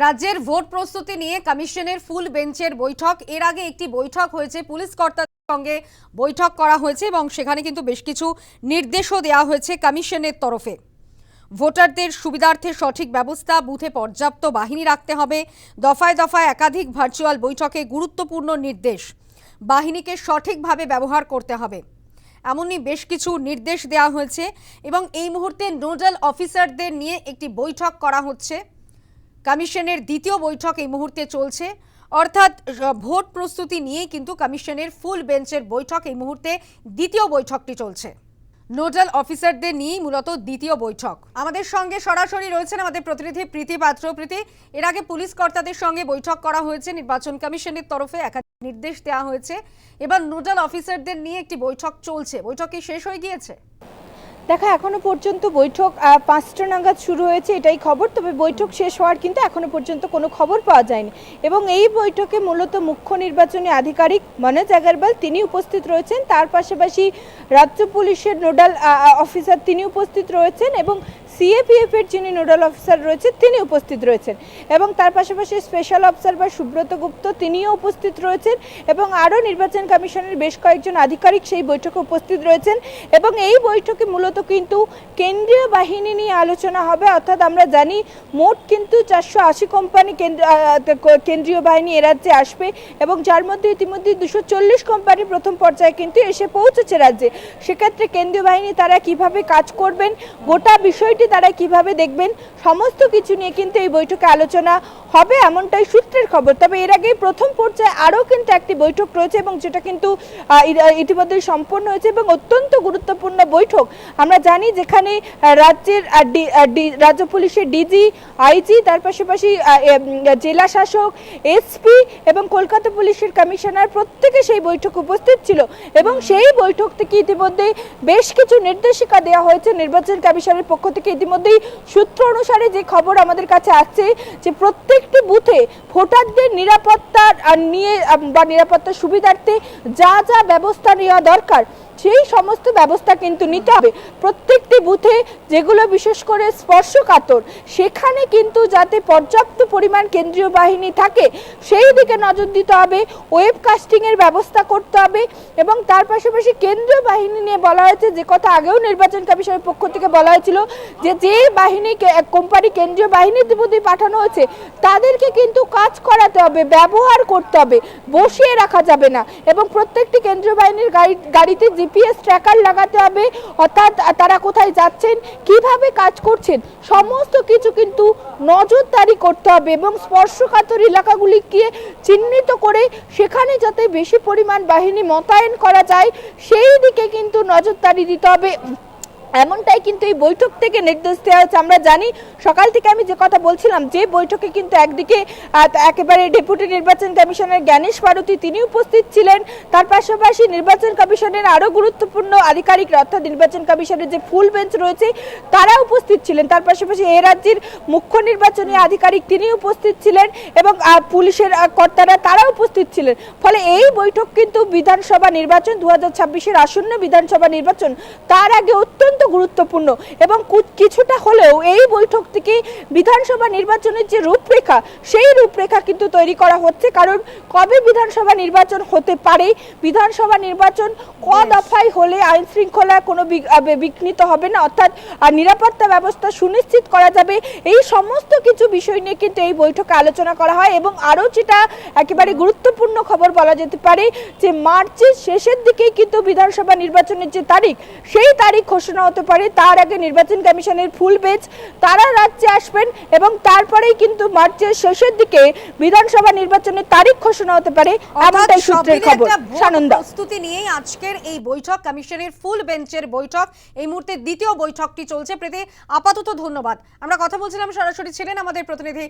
রাজ্যের ভোট প্রস্তুতি নিয়ে কমিশনের ফুল বেঞ্চের বৈঠক। এর আগে একটি বৈঠক হয়েছে, পুলিশ কর্তাদের সঙ্গে বৈঠক করা হয়েছে এবং সেখানে কিন্তু বেশ কিছু নির্দেশও দেওয়া হয়েছে কমিশনের তরফে। ভোটারদের সুবিধার্থে সঠিক ব্যবস্থা, বুথে পর্যাপ্ত বাহিনী রাখতে হবে, দফায় দফায় একাধিক ভার্চুয়াল বৈঠকে গুরুত্বপূর্ণ নির্দেশ, বাহিনীকে সঠিকভাবে ব্যবহার করতে হবে, এমনই বেশ কিছু নির্দেশ দেওয়া হয়েছে। এবং এই মুহূর্তে নোডাল অফিসারদের নিয়ে একটি বৈঠক করা হচ্ছে। কমিশনের দ্বিতীয় বৈঠক এই মুহূর্তে চলছে, অর্থাৎ ভোট প্রস্তুতি নিয়ে কিন্তু কমিশনের ফুল বেঞ্চের বৈঠক এই মুহূর্তে দ্বিতীয় বৈঠকটি চলছে। নোডাল অফিসারদের নিয়েই মূলত দ্বিতীয় বৈঠক। আমাদের সঙ্গে সরাসরি রয়েছেন আমাদের প্রতিনিধি প্রীতি পাত্র। প্রীতি, এর আগে পুলিশ কর্তাদের সঙ্গে বৈঠক করা হয়েছে, নির্বাচন কমিশনের তরফে একাধিক নির্দেশ দেওয়া হয়েছে, এবার নোডাল অফিসারদের নিয়ে একটি বৈঠক চলছে। বৈঠক কি শেষ হয়ে গিয়েছে? দেখা এখনো পর্যন্ত বৈঠক 5টা নাগাদ শুরু হয়েছে, এটাই খবর। তবে বৈঠক শেষ হওয়ার কিন্তু এখনো পর্যন্ত কোনো খবর পাওয়া যায়নি। এবং এই বৈঠকে মূলত মুখ্য নির্বাচনী আধিকারিক মনোজ আগরওয়াল তিনি উপস্থিত রয়েছেন, তার পাশাপাশি রাজ্য পুলিশের নোডাল অফিসার তিনি উপস্থিত রয়েছেন এবং সিএপিএফ এর যিনি নোডাল অফিসার রয়েছেন তিনি উপস্থিত রয়েছেন এবং তার পাশাপাশি স্পেশাল অবজারভার সুব্রত গুপ্ত তিনিও উপস্থিত রয়েছেন এবং আরও নির্বাচন কমিশনের বেশ কয়েকজন আধিকারিক সেই বৈঠকে উপস্থিত রয়েছেন। এবং এই বৈঠকে মূলত কিন্তু কেন্দ্রীয় বাহিনী নিয়ে আলোচনা হবে, অর্থাৎ আমরা জানি মোট কিন্তু 480 কোম্পানি কেন্দ্রীয় বাহিনী এ রাজ্যে আসবে এবং যার মধ্যে ইতিমধ্যে 240 কোম্পানি প্রথম পর্যায়ে কিন্তু এসে পৌঁছেছে রাজ্যে। সেক্ষেত্রে কেন্দ্রীয় বাহিনী তারা কিভাবে কাজ করবেন, গোটা বিষয়টি তারা কিভাবে দেখবেন, সমস্ত কিছু নিয়ে কিন্তু এই বৈঠকে আলোচনা হবে, এমনটাই সূত্রের খবর। তবে এর আগে প্রথম পর্যায়ে আরও কিন্তু একটি বৈঠক রয়েছে এবং যেটা কিন্তু ইতিমধ্যে সম্পন্ন হয়েছে এবং অত্যন্ত গুরুত্বপূর্ণ বৈঠক। আমরা জানি যেখানে রাজ্যের রাজ্য পুলিশের ডিজি, আইজি, তার পাশাপাশি জেলা শাসক, এসপি এবং কলকাতা পুলিশের কমিশনার প্রত্যেকে সেই বৈঠকে উপস্থিত ছিল এবং সেই বৈঠক থেকে ইতিমধ্যে বেশ কিছু নির্দেশিকা দেওয়া হয়েছে নির্বাচন কমিশনের পক্ষ থেকে। ইতিমধ্যেই সূত্র অনুসারে যে খবর আমাদের কাছে আসছে যে প্রত্যেকটি বুথে ভোটারদের নিরাপত্তা নিয়ে বা নিরাপত্তার সুবিধার্থে যা যা ব্যবস্থা নেওয়া দরকার সেই সমস্ত ব্যবস্থা কিন্তু নিতে হবে। প্রত্যেকটি বুথে যেগুলো বিশেষ করে স্পর্শকাতর সেখানে কিন্তু যাতে পর্যাপ্ত পরিমাণ কেন্দ্রীয় বাহিনী থাকে সেই দিকে নজর দিতে হবে, ওয়েবকাস্টিংয়ের ব্যবস্থা করতে হবে এবং তার পাশাপাশি কেন্দ্রীয় বাহিনী নিয়ে বলা হয়েছে, যে কথা আগেও নির্বাচন কমিশনের পক্ষ থেকে বলা হয়েছিল যে বাহিনী কোম্পানি কেন্দ্রীয় বাহিনীর ইতিমধ্যে পাঠানো হয়েছে তাদেরকে কিন্তু কাজ করাতে হবে, ব্যবহার করতে হবে, বসিয়ে রাখা যাবে না এবং প্রত্যেকটি কেন্দ্রীয় বাহিনীর গাড়িতে জিপিএস ট্র্যাকার লাগাতে হবে, অর্থাৎ তারা কোথায় যাচ্ছেন, কিভাবে কাজ করছেন সমস্ত কিছু কিন্তু নজরদারি করতে হবে এবং স্পর্শকাতর এলাকাগুলিকে চিহ্নিত করে সেখানে যাতে বেশি পরিমাণ বাহিনী মোতায়েন করা যায় সেই দিকে কিন্তু নজরদারি দিতে হবে, এমনটাই কিন্তু এই বৈঠক থেকে নির্দেশ দেওয়া হয়েছে। আমরা জানি সকাল থেকে আমি যে কথা বলছিলাম যে বৈঠকে কিন্তু একদিকে একেবারে ডেপুটি নির্বাচন কমিশনার জ্ঞানেশ ভারতী তিনি উপস্থিত ছিলেন, তার পাশাপাশি নির্বাচন কমিশনের আরও গুরুত্বপূর্ণ আধিকারিকরা অর্থাৎ নির্বাচন কমিশনের যে ফুল বেঞ্চ রয়েছে তারা উপস্থিত ছিলেন, তার পাশাপাশি এ রাজ্যের মুখ্য নির্বাচনী আধিকারিক তিনি উপস্থিত ছিলেন এবং পুলিশের কর্তারা তারা উপস্থিত ছিলেন। ফলে এই বৈঠক কিন্তু বিধানসভা নির্বাচন 2026-এর আসন্ন বিধানসভা নির্বাচন তার আগে অত্যন্ত গুরুত্বপূর্ণ এবং কিছুটা হলেও এই বৈঠক থেকে বিধানসভা নির্বাচনের যে রূপরেখা সেই রূপরেখা কিন্তু তৈরি করা হচ্ছে। কারণ কবে বিধানসভা নির্বাচন হতে পারে, বিধানসভা নির্বাচন ক দফায় হলে আইন শৃঙ্খলা কোনো বিঘ্নিত হবে না, অর্থাৎ নিরাপত্তা ব্যবস্থা সুনিশ্চিত করা যাবে, এই সমস্ত কিছু বিষয় নিয়ে কিন্তু এই বৈঠকে আলোচনা করা হয়। এবং আরও যেটা একেবারে গুরুত্বপূর্ণ খবর বলা যেতে পারে যে মার্চের শেষের দিকেই কিন্তু বিধানসভা নির্বাচনের যে তারিখ সেই তারিখ ঘোষণা হতে পারে। তার আগে নির্বাচন কমিশনের ফুল বেঞ্চ তারা রাজ্যে আসবেন এবং তারপরেই কিন্তু মার্চের শেষের দিকে বিধানসভা নির্বাচনের তারিখ ঘোষণা হতে পারে, এমনটাই সূত্রের খবর। সানন্দা, প্রস্তুতি নিয়েই আজকের এই বৈঠক, কমিশনের ফুল বেঞ্চের বৈঠক এই মুহূর্তে দ্বিতীয় বৈঠকটি চলছে। প্রীতি, আপাতত ধন্যবাদ। আমরা কথা বলছিলাম, সরাসরি ছিলেন আমাদের প্রতিনিধি